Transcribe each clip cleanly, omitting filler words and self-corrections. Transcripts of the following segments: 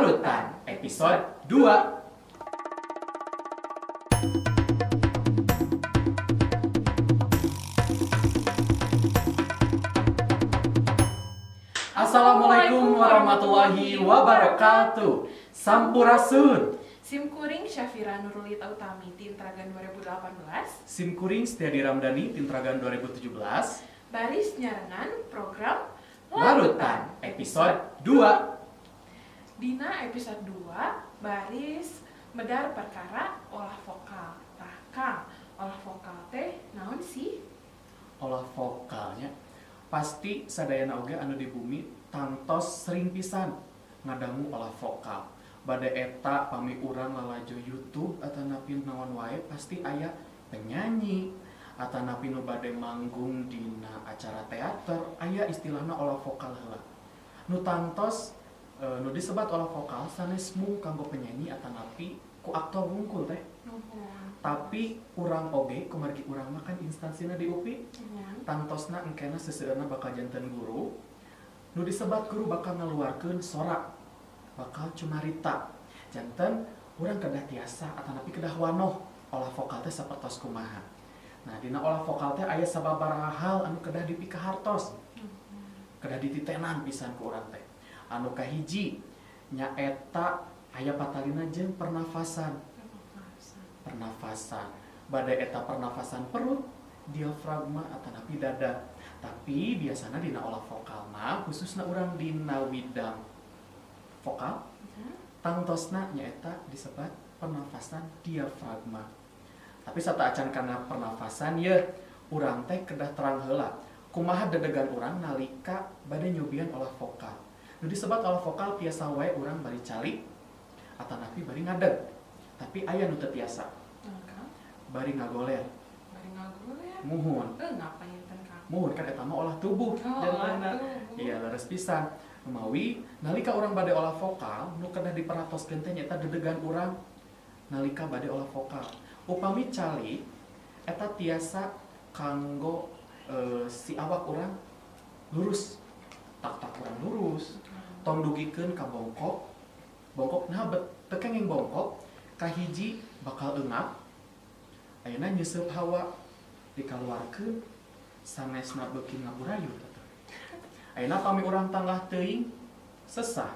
Larutan episode 2. Assalamualaikum warahmatullahi wabarakatuh. Sampurasun. Simkuring Syafira Nurulita Utami Tintragan 2018. Simkuring Setiadi Ramdhani Tintragan 2017. Baris nyarengan program Larutan episode 2. Dina episode 2 baris medar perkara olah vokal. Tah Kang, olah vokal teh naon sih? Olah vokalnya pasti sadayana oge anu di bumi tantos sering pisan ngadangu olah vokal. Bade eta pami urang lalajo YouTube atanapi naon wae pasti aya penyanyi atanapi nu bade manggung dina acara teater aya istilahna olah vokal heula. Nu tantos nu disebat olah vokal sanes mung kanggo penyanyi atanapi ku aktor wungkul teh. Tapi urang oge kumargi urang mah kan instansina di UPI tantosna engkena seseueurna bakal janten guru nu disebat guru bakal ngaluarkeun sorak bakal cumarita janten urang kedah tiasa atanapi kedah wanoh olah vokal teh sapertos kumaha. Nah dina olah vokal teh aya sababaraha hal anu kedah dipikahartos kedah dititenan pisan ku urang teh. Anu kahiji nyaeta aya patalina jeung pernafasan. Bade eta pernafasan perut, diafragma atanapi dada. Tapi biasana dina olah vokalna khususna urang dina widang vokal tangtosna nyaeta disebat pernafasan diafragma. Tapi sata acan kana pernafasan ye urang teh kedah terang heula kumaha dedegan urang nalika bade nyobian olah vokal. Nu disebat olah vokal tiasa wae urang bari calik atanapi bari ngadeg. Tapi aya nu teu tiasa. Bari ngagoler. Muhun. Ngapain teh Kang? Muhun kan eta mah olah tubuh jantanna. Iya leres pisan. Mawi nalika urang bade olah vokal nu kedah diperatoskeun teh nyaeta dedegan urang nalika bade olah vokal. Upami calik eta tiasa kanggo si awak urang lurus. Tak urang lurus. Tong dugikeun ka bongkok. Bongkok nah teu kenging bongkok kahiji bakal eungap. Ayeuna nyeusup hawa dikaluarkeun sanesna beuki ngaburayu teh. Ayeuna pami urang tanggah teuing sesah.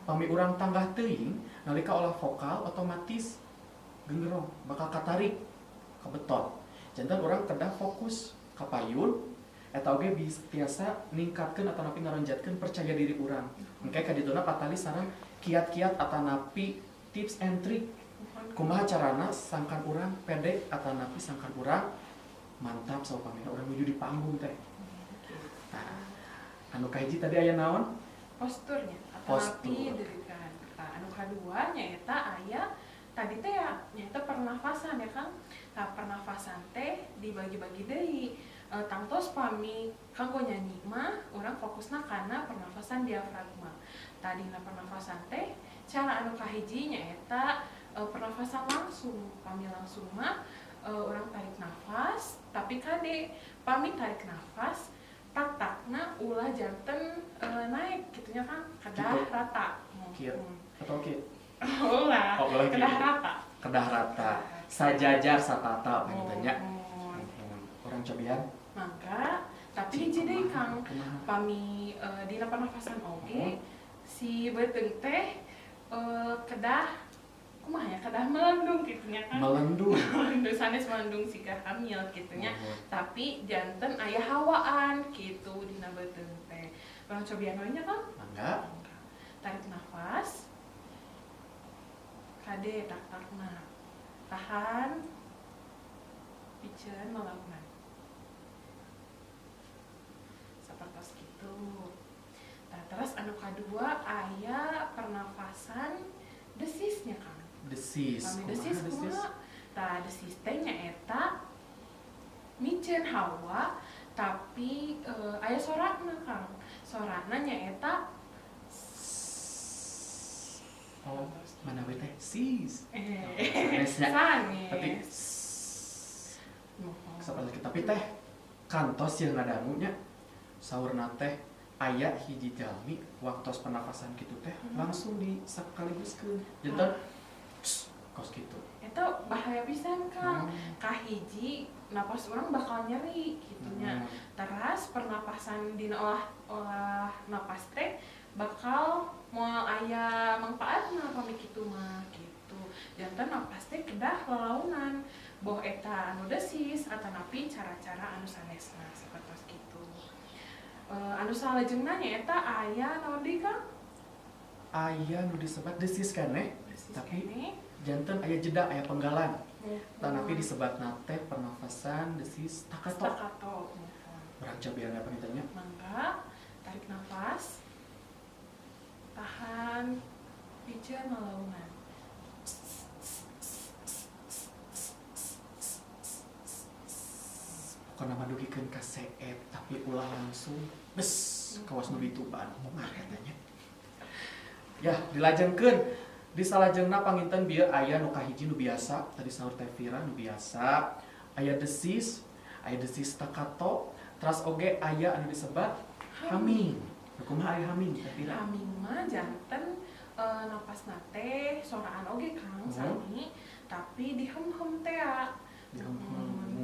Pami urang tanggah teuing nalika olah vokal otomatis gengerong bakal katarik ka betot. Janten urang kedah fokus ka payun eta oge biasa ningkatkeun atanapi ngaronjatkeun percaya diri urang. Engke ka dituna patali sareng kiat-kiat atanapi tips and trick kumaha carana sangkan urang pede atanapi sangkan urang mantap saupamina urang nuju di panggung teh. Nah, anu kahiji tadi aya naon? Posturnya atanapi dedegan. Anu kadua nyaeta aya tadi teh ya nyaeta pernafasan ya Kang. Tah pernafasan teh dibagi-bagi deui. Tangtos pami kanggo nyanyi mah urang fokusna kana pernafasan diafragma. Tadina pernafasan teh cara anu kahiji nyaeta pernafasan langsung. Pami langsung mah urang tarik nafas tapi kade pami tarik nafas tak-takna ulah janten naik gitunya Kang kedah gitu. Rata. Kieu atau kieu? Ulah. Kedah rata. Kedah rata. Sajajar satata pangitanya. Urang cobian. Mangga tapi hiji deui Kang pami dina pernafasan oge si beuteung teh kedah kumaha ya kedah melendung gitunya Kang. Melendung. Melendung sanes melendung siga hamil gitunya. Tapi janten aya hawaan gitu dina beuteung teh. Urang cobian we nya Kang. Mangga. Tarik nafas. Kade tak-takna. Tahan. Piceun melakukan. Sapertos kitu. Nah, terus anu kadua aya pernafasan desisnya Kang. Desis. Pami desis kumaha? Tah desis teh nyaeta miceun hawa tapi aya sorakna Kang. Sorakna nyaeta oh, mana we teh? Sis. sanes. Tapi seperti tapi teh kantos yang ngadangunya saurna teh aya hiji jalmi waktu pernafasan gitu teh langsung disakaliguskeun janten kos gitu itu bahaya pisan Kang. Kahiji napas orang bakal nyeri gitunya. Terus pernapasan dina olah napas teh bakal moal aya manfaatna pami kitu mah gitu. Janten napas teh kedah lelaunan boh eta anu desis atanapi cara-cara anu sanesna sapertos kitu. Anu salajengna nyaeta aya naon deui Kang? Aya nu disebat desis keneh tapi Keneh. janten aya jeda aya penggalan tanapi disebatna teh pernafasan desis staccato Staccato. urang cobian apa ditanya Mangga tarik nafas, tahan, pijeun lelaunan. pokona madugikeun ka seet tapi ulah langsung bes kawas nu dituban moal katanya ya dilajengkeun di salajengna panginten bieu aya nu kahiji nu biasa tadi saur teh Vira nu biasa aya desis staccato terus oge aya anu disebat humming kumaha aya humming teh Vira Humming mah janten napas nate soraan oge Kang sami tapi dihem-hem teh ya.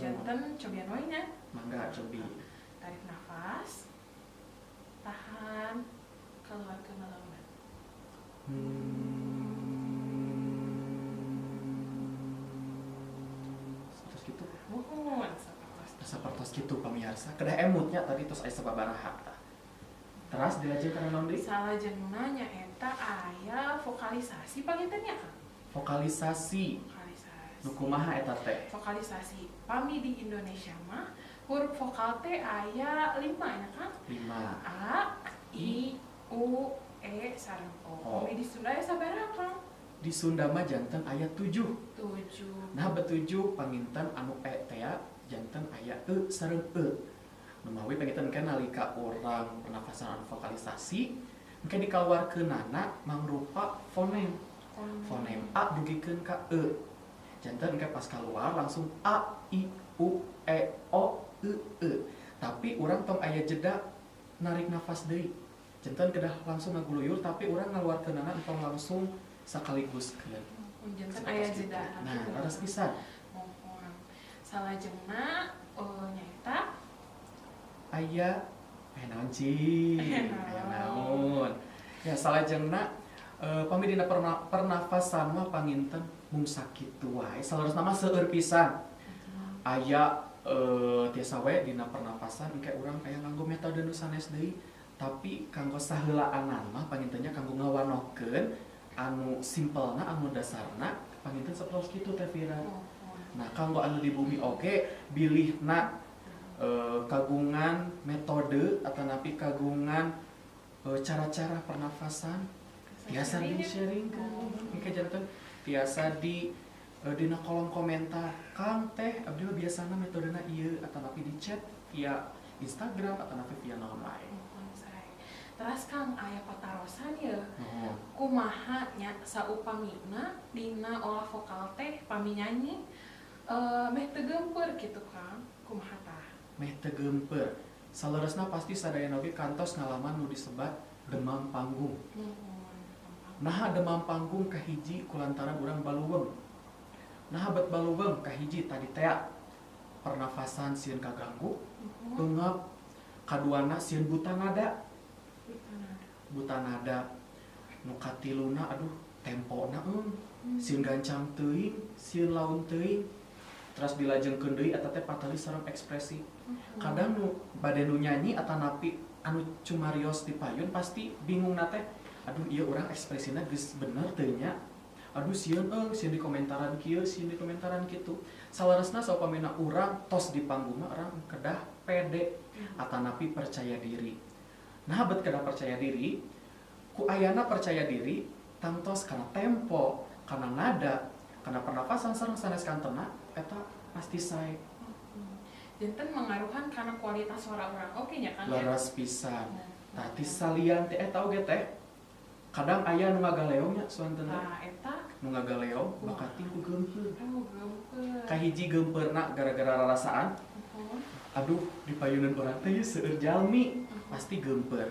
Janten cobian wae nya. mangga cobi Tarik nafas, tahan, keluarkeun lelaunan. Terus gitu Muhun sapertos. sapertos gitu pamirsa kedah emutnya tadi terus aya sababaraha terus dilajeng kana naon deui Salajengna nyaeta aya vokalisasi panginten nya Kang. vokalisasi Vokalisasi. nu kumaha eta teh Vokalisasi pami di Indonesia mah huruf vokal teh aya 5 nya Kang. 5 A, I, U, E sareng O. Pami di Sunda aya sabaraha Kang? di Sunda mah janten aya 7 7. nah betujuh panginten anu e teh janten aya e sareng e nu mawi panginten kan nalika urang pernafasan anu vokalisasi engke dikaluarkeunana mangrupa fonem fonem A dugikeun ka E janten engke pas keluar langsung A I U E O E tapi urang tong aya jeda narik nafas deui janten kedah langsung ngaguluyur tapi urang ngaluarkeunana tong langsung sakaliguskeun Janten aya jeda. nah raras pisan Mohon. Salajengna nyaeta aya naon cing aya naon ya salajengna pami dina pernafasan mah panginten mung sakitu wae salerosna mah seueur pisan aya tiasa we dina pernafasan engke urang aya nganggo metode nu sanes deui tapi kanggo saheulaan mah pangintennya kanggo ngawanokeun anu simpelna anu dasarna panginten sapertos kitu teh Vira. Nah kanggo anu di bumi oge bilihna kagungan metode atanapi kagungan cara-cara pernafasan biasa di sharingkeun engke janten biasa di dina kolom komentar Kang teh abdi mah biasana metodena ieu atanapi di chat via Instagram atanapi via naon wae. Terus Kang aya patarosan ya. Kumaha nya saupamina dina olah vokal teh pami nyanyi meh teu geumpeur kitu Kang. Kumaha tah? Meh teu geumpeur. Saleresna pasti sadayana oge kantos ngalaman nu disebat demam panggung. Nah demam panggung kahiji kulantaran urang baluweung. Nah bet baluweung kahiji tadi teh pernafasan sieun kaganggu, peungap kaduana sieun buta nada. Buta nada nu katiluna aduh tempona sieun gancang teuing sieun laun teuing terus dilajengkeun deui eta teh patalis sareng ekspresi kadang nu bade nu nyanyi atanapi anu cumarios di payun pasti bingung na teh aduh ieu urang ekspresina geus bener teu nya aduh sieun sieun di komentaran kieu sieun di komentaran kitu salaresna saupamina urang tos di panggung mah urang kedah pede atanapi percaya diri. Nah bet kedah percaya diri ku ayana percaya diri tangtos kana tempo kana nada kana pernafasan sareng sanes kantena eta pasti sae. Janten mengaruhan karena kualitas suara orang oke nya kan ya. Laras pisan. Tati salian teh eta oge teh kadang aya nu ngagaleong nya suanteun teh. Nah eta Nu ngagaleong bakati ku geumpeur. geumpeur. Kahiji geumpeurna gara-gara rarasaan. Aduh di payunan urang teh seueur jalmi pasti geumpeur.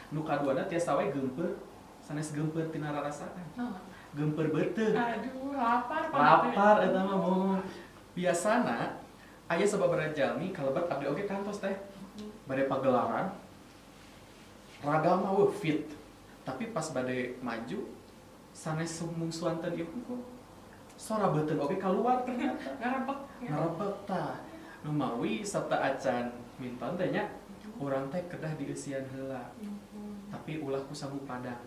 Nu kaduana tiasa we geumpeur sanes geumpeur tina rarasaan Nah, geumpeur beuteuh aduh, lapar. lapar eta mah moho biasana aya sababaraha jalmi kalebet abdi oge kantos teh bade pagelaran ragam mah fit tapi pas bade maju sanes mungsuanteun ieu kok sora beuteun oge keluar ternyata Ngarebek. ngarebek tah nu mawi sabta acan minton teh nya urang teh kedah dieusian heula tapi ulah ku sabu padang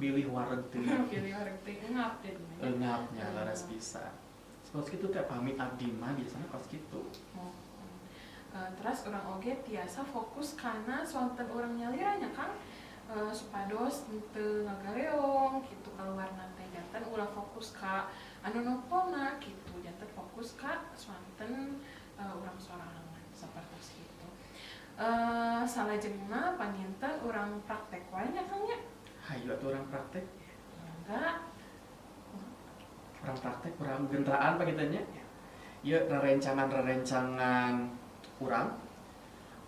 bilih wareg teh Pilih orang teh ngap deh. eungapnya laras bisa seperti itu teh pamit abdi mah biasanya pas gitu Terus orang oge tiasa fokus karena swanten orang nyaliranya kan supados teu ngagareong gitu keluar nanti janten ulah fokus ka anu nopona gitu janten fokus ka swanten orang sorangan seperti itu. Salajengna panginten orang praktek wae nya Kang nya. hayu atuh urang praktek Enggak. urang praktek urang gentraan pagitanya ieu rerencangan urang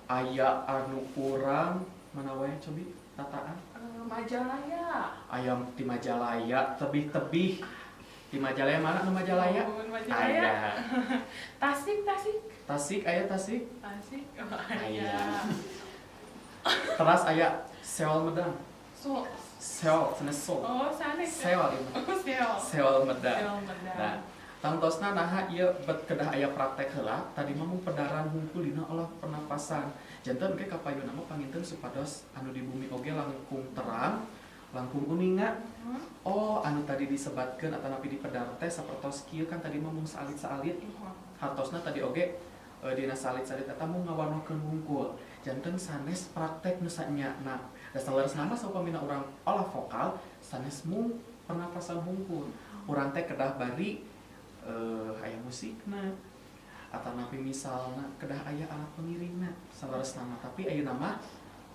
aya anu urang mana wae cobi tataan Majalaya. ayam di Majalaya tebih-tebih di Majalaya mana nu Majalaya Oh, Majalaya. aya Tasik. Tasik aya Tasik Oh, Aya. aya. teras aya Seol Medang So, Seol sanes Seol oh sana. Seol ieu Oh, Seol. Seol Medang Seol Medang. nah tangtosna naha ieu bet kedah aya praktek heula tadi mah mung pedaran hungkul dina olah pernapasan janten ke kapayuna mah panginten supados anu di bumi oge langkung terang langkung uninga oh anu tadi disebatkeun atanapi di pedar teh sapertos kieu kan tadi mah mung saalit-saalit hartosna tadi oge dina salit-salit eta mung ngawanokeun hungkul janten sanes praktek nu sanyana da saleresna mah saupamina urang olah vokal sanes mung pernapasan hungkul urang teh kedah bari aya musikna atanapi misalna kedah aya alat pengiringna saleresna mah tapi ayeuna mah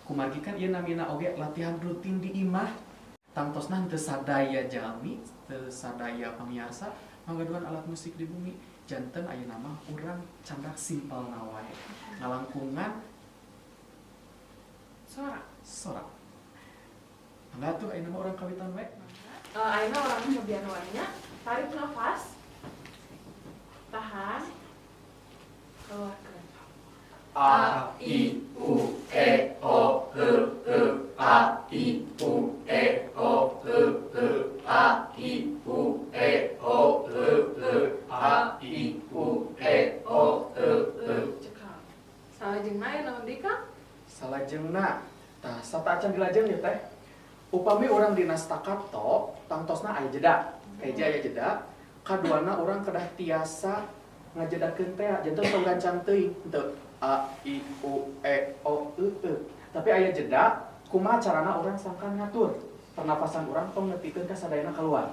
kumargi kan ieu namina oge latihan rutin di imah tangtosna teu sadaya jalmi teu sadaya pamiarsa ngagaduhan alat musik di bumi janten ayeuna mah urang candak simpelna wae ngalangkungan sorak angga tuh ayeuna mah urang kawitan wae Ayeuna orang cobian wae nya tarik nafas. Tahan. Keluarkan. A I U E O E E A I U E O E E A I U E O E E A I U E O E E Cekal. Salajengna aya naon deui Kang? salajengna tah sataacan dilajeng ya teh upami urang dina staccato tangtosna aya jeda eja aya jeda kaduana urang kedah tiasa ngajedakeun teh janten tong gancang teuing henteu A I U E O E E tapi aya jeda kumaha carana urang sangkan ngatur pernapasan urang tong nepikeun ka sadayana keluar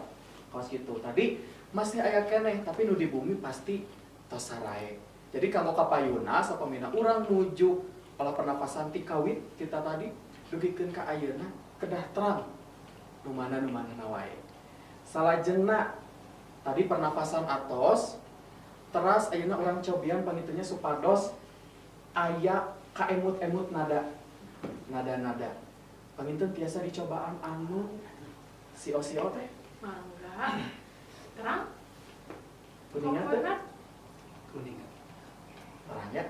kaos kitu tadi masih aya keneh tapi nu di bumi pasti tos sarae jadi kanggo kapayuna sapamina urang nuju olah pernapasan ti kawit kita tadi dugikeun ka ayeuna kedah terang nu mana wae salajengna tadi pernapasan atos teras ayeuna urang cobian pangitunya supados aya kaemut-emut nada panginten tiasa dicobaan anu sio-sio teh Mangga. Terang. kuningan teh kuningan terang ya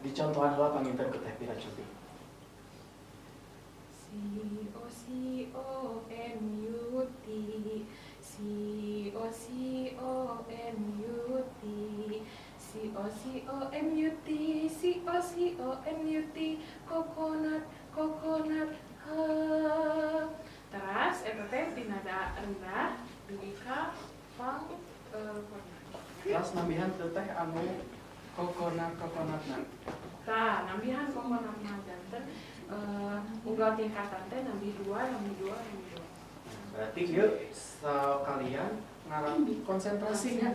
dicontohan heula panginten ku teh pira cobi C-O-C-O-M-U-T C-O-C-O-M-U-T C-O-C-O-M-U-T C-O-C-O-M-U-T coconut ha. Teras eta teh di nada rendah dugi ka pang teras nambihan teu teh anu coconutna tah nambihan coconutna janten unggal tingkatan teh nambi 2 berarti ieu sekalian ngarang konsentrasinya.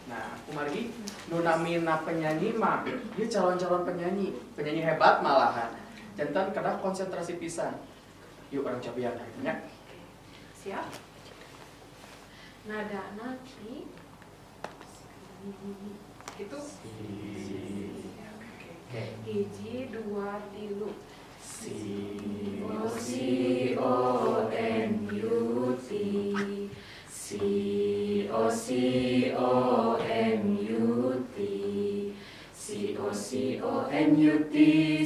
Nah, kumargi nu namina penyanyi mah ieu calon-calon penyanyi hebat malahan. Jantan kedah konsentrasi pisan. Yuk orang cobian nya. Siap. Nada nanti itu hiji 2 3 C-O-C-O-N-U-T, C-O-C-O-N-U-T, C-O-C-O-N-U-T,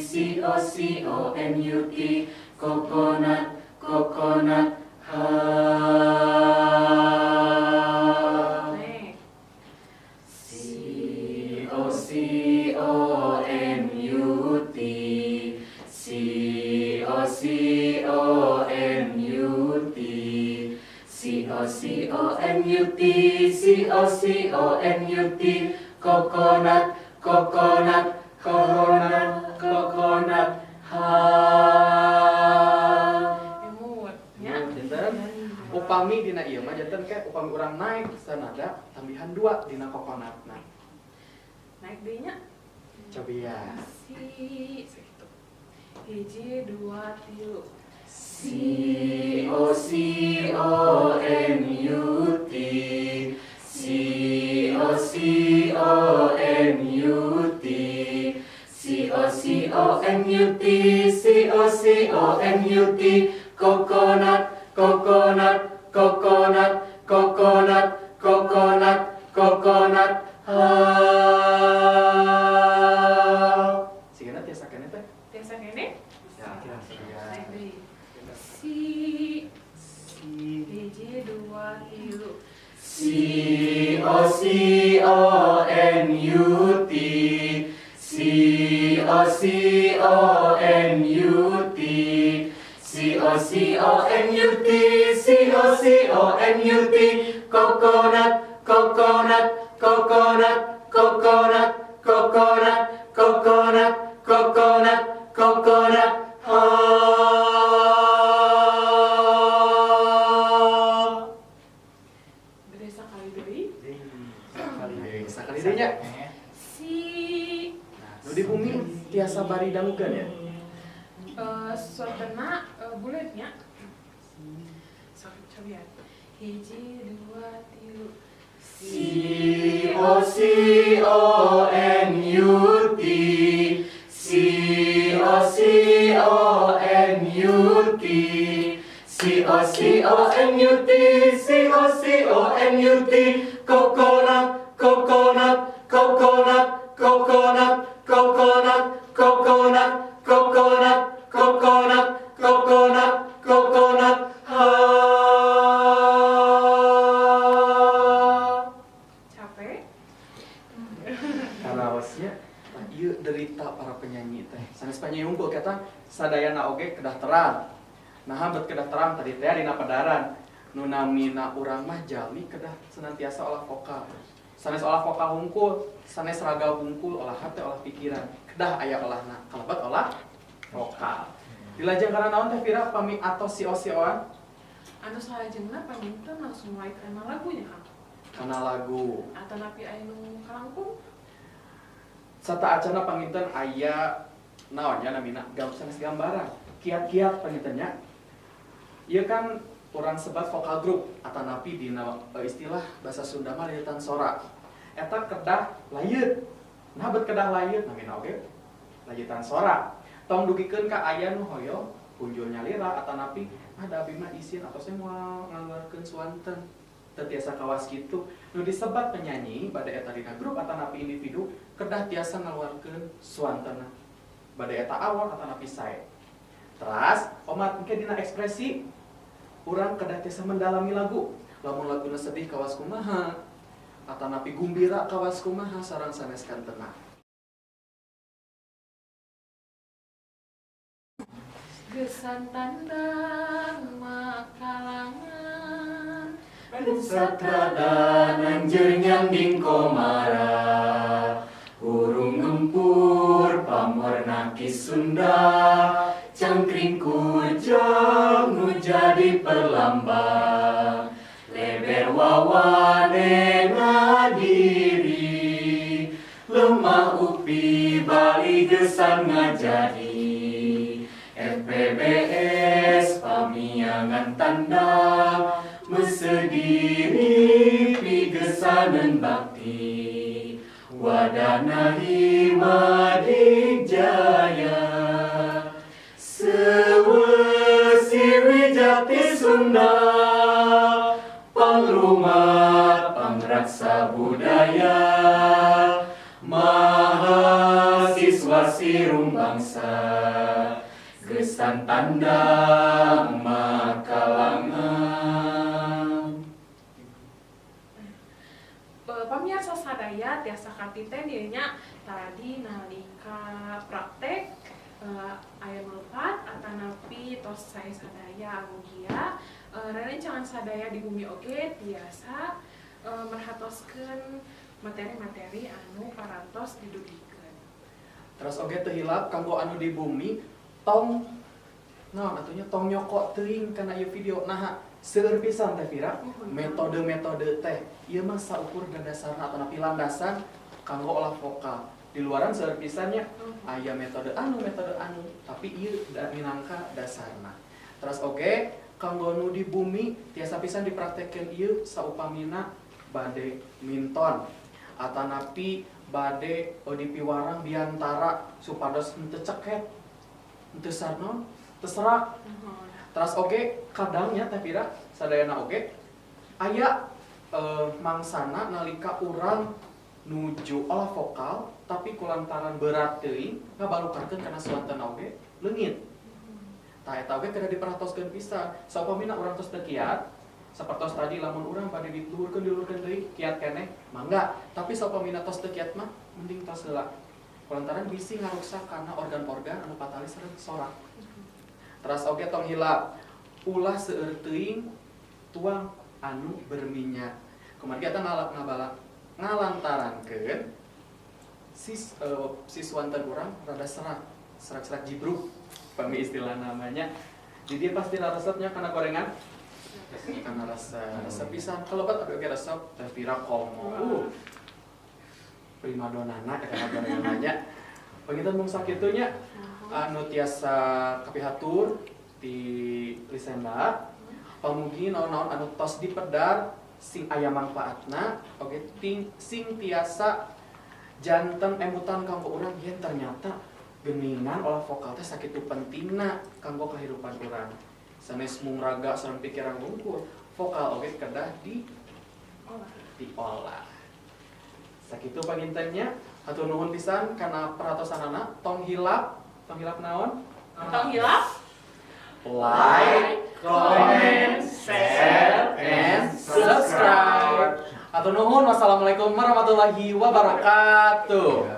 C-O-C-O-N-U-T, coconut, coconut, Nih. C-O-C-O-N-U-T, C-O-C-O-N-U-T, C-O-C-O-N-U-T, C-O-C-O-N-U-T, coconut, coconut, coconut, coconut, Emut. Ya. Janten upami dina ieu mah janten ke upami urang naik sanada tambihan 2 dina kokonat. Nah, Naik deui-nya. coba ya. Segitu. Hiji, dua, tilu. C-O-C-O-N-U-T, C-O-C-O-N-U-T, C-O-C-O-N-U-T, C-O-C-O-N-U-T, coconut, coconut, coconut, coconut, coconut, coconut, Sigana tiasa keneh teh. Tiasa kene. Ya, Naik deui. Hiji, dua, tilu. C-O-C-O-N-U-T, C-O-C-O-N-U-T, C-O-C-O-N-U-T, C-O-C-O-N-U-T, coconut, coconut, coconut, coconut, coconut, coconut, coconut, coconut, Beda sakali deui. Sakali deui nya. Si Nu di bumi tiasa bari dangukeun ya. suatana buletnya. Coba ya. Hiji, dua, tilu. C-O-C-O-N-U-T, C-O-C-O-N-U-T, C-O-C-O-N-U-T, C-O-C-O-N-U-T, coconut, coconut, coconut, coconut, coconut, coconut, coconut, coconut, coconut, coconut, Capek? Karaosnya ieu derita para penyanyi teh. Sanes penyanyi unggul kata sadayana oge kedah terang. Nah, bet kedah terang tadi teh dina pedaran. Nu namina urang mah jalmi kedah senantiasa olah vokal. Sanes olah vokal hungkul, sanes raga hungkul olah hate olah pikiran. Kedah aya olahna, kalebat olah vokal. Dilajeng kana naon teh Vira pami atos si-oan Anu salajengna panginten langsung mulai kana lagunya Kang. kana lagu. Atau napi aya nu kalangkung? Sata acana panginten aya naonnya namina sanes gambaran. Kiat-kiat pangintennya. Ieu kan urang sebat vokal grup atanapi dina istilah bahasa Sunda mah leutan sora. Eta kedah layeut. Nah bet kedah layeut namina oge layeutan sora. Tong dugikeun ka aya nu hoyong punjul nyalira atanapi ada abdi mah isin atau saya mau ngaluarkeun swanten. Teu tiasa kawas kitu. Nu disebat penyanyi bade eta dina grup atanapi individu kedah tiasa ngaluarkeun swantena. Bade eta awal atanapi sae. Teras, omat engke dina ekspresi urang kedah tiasa mendalami lagu. Lamun laguna sedih kawas kumaha, atanapi gumbira kawas kumaha sareng sanes kantena. Gesan tandang makalangan Satrada nanjeur nyanding komara, urung ngempur pamorna ki Sunda, cangkring kujang nu jadi perlambang, leber wawane ngadiri, lemah upi bali gesan ngajadi, FPBS pamiangan tandang, mesediri pigesanen bakti, wadana hima dijaya, Tanda Pangrumat Pangraksa Budaya Mahasiswa Sirum Bangsa Gesan Tandang Makalangan. Pamirsa sadaya tiasa katite dirinya tadi nalika praktek ayam lepat atanapi tos saya sadaya amugia rene jangan sadaya di bumi oge tiasa merhatoskeun materi-materi anu parantos didugikeun. Terus oge teu hilap kanggo anu di bumi tong naon atunya tong nyokot teuing kana ieu video nah seueur pisan teh Vira metode-metode teh ieu mah saukur dasarna atau landasan kanggo olah vokal. Di luaran seueur pisannya aya metode anu tapi ieu minangka dasarna. Terus oge kanggo nu di bumi tiasa pisan dipraktekkeun ieu saupamina bade minton atanapi bade di piwarang biantara supados henteu ceket henteu sarnon teu serak. Terus oge kadangnya teh Vira sadayana oge aya mangsana nalika urang nuju olah vokal tapi kulantaran berat teuing ngabalukarkeun kana suanten oge leungit. Tah eta oge kada diparatoskeun pisan. Saupamina urang tos teu kiat sapertos tadi lamun urang bade diluhurkeun deui kiat keneh mangga, tapi saupamina tos teu kiat mah mending tos heula. Kulantaran bisi ngaruksak kana organ-organ anu patali sareng sorak. Terus oge tong hilap ulah seueur teuing tuang anu berminyak. Kumaha kita ngalantarankeun siswanten urang rada serak jibruk pami istilah namanya. Di dia pasti resepnya kana gorengan karena rasa pisan kalebat abi oge resep teh Vira komo primadonana kana gorengannya pangitan mung sakitunya anu tiasa kapihatur di Lisenda pamugi naon-naon anu tos dipedar sing aya manfaatna oge sing tiasa janten emutan kanggo urang yen ternyata geuningan olah vokal teh sakitu pentingna kanggo kahirupan urang. Sanes mung raga sareng pikiran wungkul, vokal oge kedah diolah. Sakitu pangintennya, hatur nuhun pisan kana perhatosanana. Tong hilap naon? Tong hilap? Like, comment, share, and subscribe. Hatur nuhun. Wassalamualaikum warahmatullahi wabarakatuh.